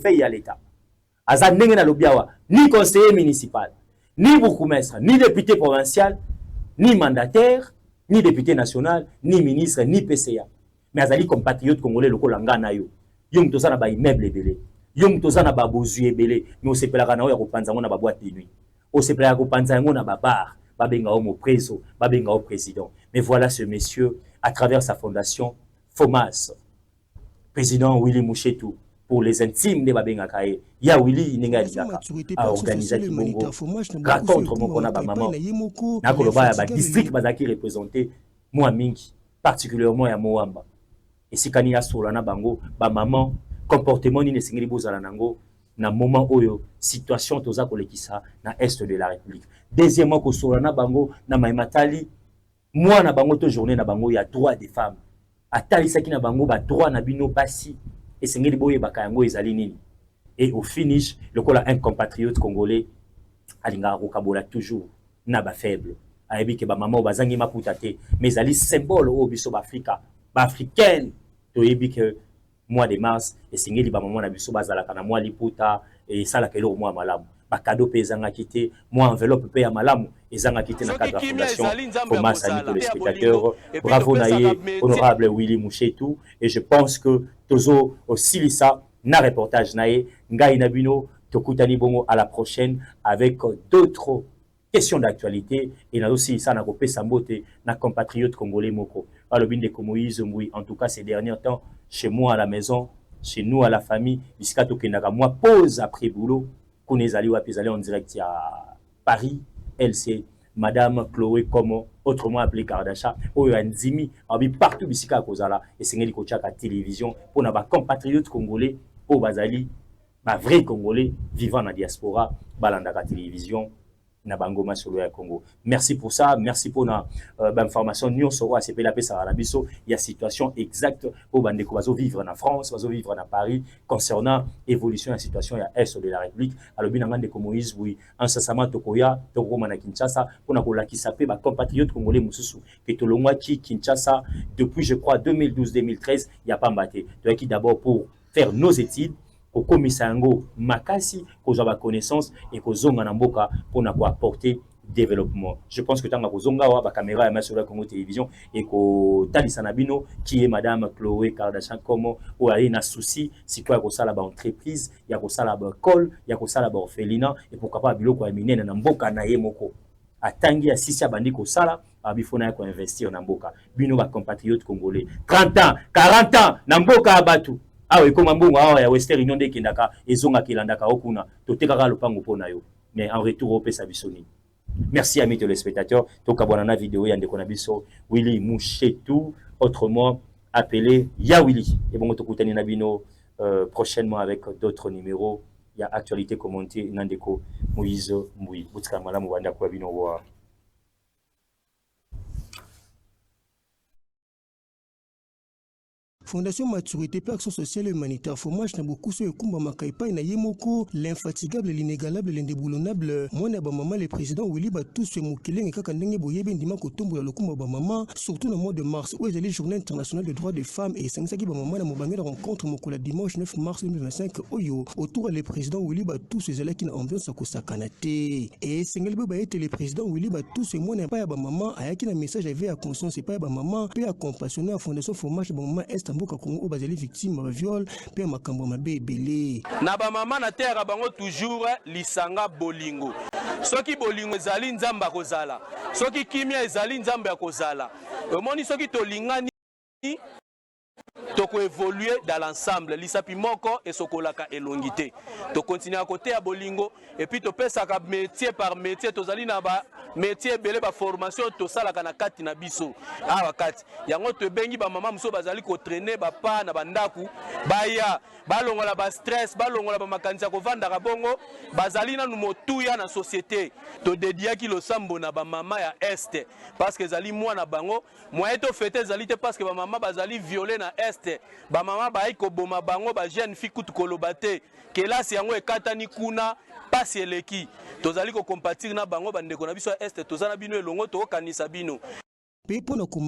portefeuille à l'État. Aza ndenge na lobiawa, ni conseiller municipal, ni bourgmestre, ni député provincial, ni mandataire, ni député national, ni ministre, ni PCA. Mais azali compatriote congolais lokola nga na yo. Yo mtoza na ba immeuble belé. Yo mtoza na ba bozu belé. Mais on sepelaka na yo ya kopanza ngo na ba boîte de nuit. On sepelaka kopanza ngo na ba bar, ba benga o mo preso, ba benga o président. Mais voilà ce monsieur à travers sa fondation FOMAS. Président Willy Mouchetou pour les intimes de Babenga Kaye. Ya Willy Nenga Dizaka a organisé Kibongo. Raconte mon kona ba maman. Na koloba ya ba district bazaki représenté moi mingi, particulièrement ya Moamba. Et si kani ya solana bango ba maman comportement ni nesengeli bozala nango na moment oyo situation toza kolekisa na est de la République. Deuxièmement ko solana bango na maimatali moi na bango to journée na bango ya droit des femmes. Atali saki na bango ba droit na bino basi et sengeli boye bakayango ezali nini. Et au finish le kola un compatriote congolais alinga kokabola toujours na ba faible. Ayebi ke ba maman bazangi maputa te mais ali symbole o biso ba Afrika ba africaine to yebi ke mois de mars et sengeli ba maman na biso bazalaka na mois liputa et sala kelo mois malamu ba cadeau pe zanga kité mois enveloppe pe ya malamu ezanga kité na cadre de la fondation FOMAS à tous les spectateurs. Bravo naye honorable Willy Mouchetou et je pense que tozo aussi lisa na reportage naye ngai nabino tokutani bongo à la prochaine avec d'autres questions d'actualité et na aussi ça na kopé sambote na compatriote congolais moko alobinde ko Moïse Mboui en tout cas ces derniers temps chez moi à la maison chez nous à la famille bisika tokendaka moi pause après boulot konezali wapi ezali en direct à Paris LC madame Chloé Komo autrement appelée Kardasha oyo andimi abi partout bisika kozala et sengeli ko tchaka télévision pour na ba compatriotes congolais au bazali ba vrai congolais vivant na diaspora balandaka télévision na bangoma solo ya Congo. Merci pour ça, merci pour na information nyonso ACP la pesa na biso, il y a situation exacte au bandeko bazo vivre na France, bazo vivre na Paris concernant évolution de la situation ya est de la République. Alors bien ngande ko Moïse oui, incessamment tokoya tokoma na Kinshasa pour na kolakisa pe ba compatriotes congolais mususu que tolongwa ki Kinshasa depuis je crois 2012-2013, il y a pas mbaté. Donc d'abord pour faire nos études au komisango makasi kozaba connaissance et kozonga na mboka pour na apporter développement. Je pense que tanga kozonga wa ba caméra ya Masolo Congo Télévision et ko talisa nabino qui est madame Chloé Kardashian comme ou ali na souci si quoi ko sala ba entreprise ya ko sala ba école ya ko sala ba orphelinat et pourquoi pas biloko ya minene na mboka na ye moko atangi ya sisi abandi ko sala abifona ko investir na mboka bino ba compatriotes congolais 30 ans 40 ans na mboka abatu. Ah oui, comme un bon ya Western Union de Kindaka, ils ont akilandaka okuna, totekaka lopango pona yo. Mais en retour au pesa bisoni. Merci amis téléspectateurs, tokabwana vidéo ya ndeko na biso Willy Mouchetou, autrement appelé Ya Willy. Et bon tokutani na bino prochainement avec d'autres numéros. Il y a actualité commentée nandeko Moïse Mboui. Butka malamu banda kwa bino wa. Fondation Maturité pour Action Sociale et Humanitaire FOMAS na beaucoup sur Kumba Makaipa na Yemoko l'infatigable l'inégalable l'indéboulonnable mwana ba maman le président Willy Batous Mukileng kaka ndenge boyebe ndima kotombola lokumba ba maman surtout le mois de mars où est la journée internationale des droits des femmes et sangaki ba maman na mobange rencontre mokola dimanche 9 mars 2025 oyo autour le président Willy Batous ezalaki na ambiance akosakana te et sengeli ba été le président Willy Batous mwana pa ya ba maman ayaki na message avait à conscience pa ya ba maman pe à compassionner à Fondation FOMAS ba maman est mboka Congo bazali victime ba viol pe makambo mabe ebele na ba mama na terre bango toujours lisanga bolingo soki bolingo ezali nzamba kozala soki kimia ezali nzamba ya kozala omoni soki tolingani toko évoluer dans l'ensemble lisapi moko et sokolaka elongité to continuer à côté à bolingo et puis to pesa ka métier par métier tozali na ba métier belé ba formation to sala kana kati na biso awa kati yango to bengi ba mama muso bazali ko traîner ba pa na bandaku baya balongola ba stress balongola ba makanisa ko vanda ka bongo bazali na motuya na société to dédiaki lo sambo na ba mama ya est parce que zali moi na bango moi to fêter zali te parce que ba mama bazali violer na est ba mama ba iko boma bango ba jeune fille kutu kolobate kelasi yango ekatani kuna pasi eleki tozali ko compatir na bango bandeko na biso est tozana bino elongo to kanisa bino pe pona ko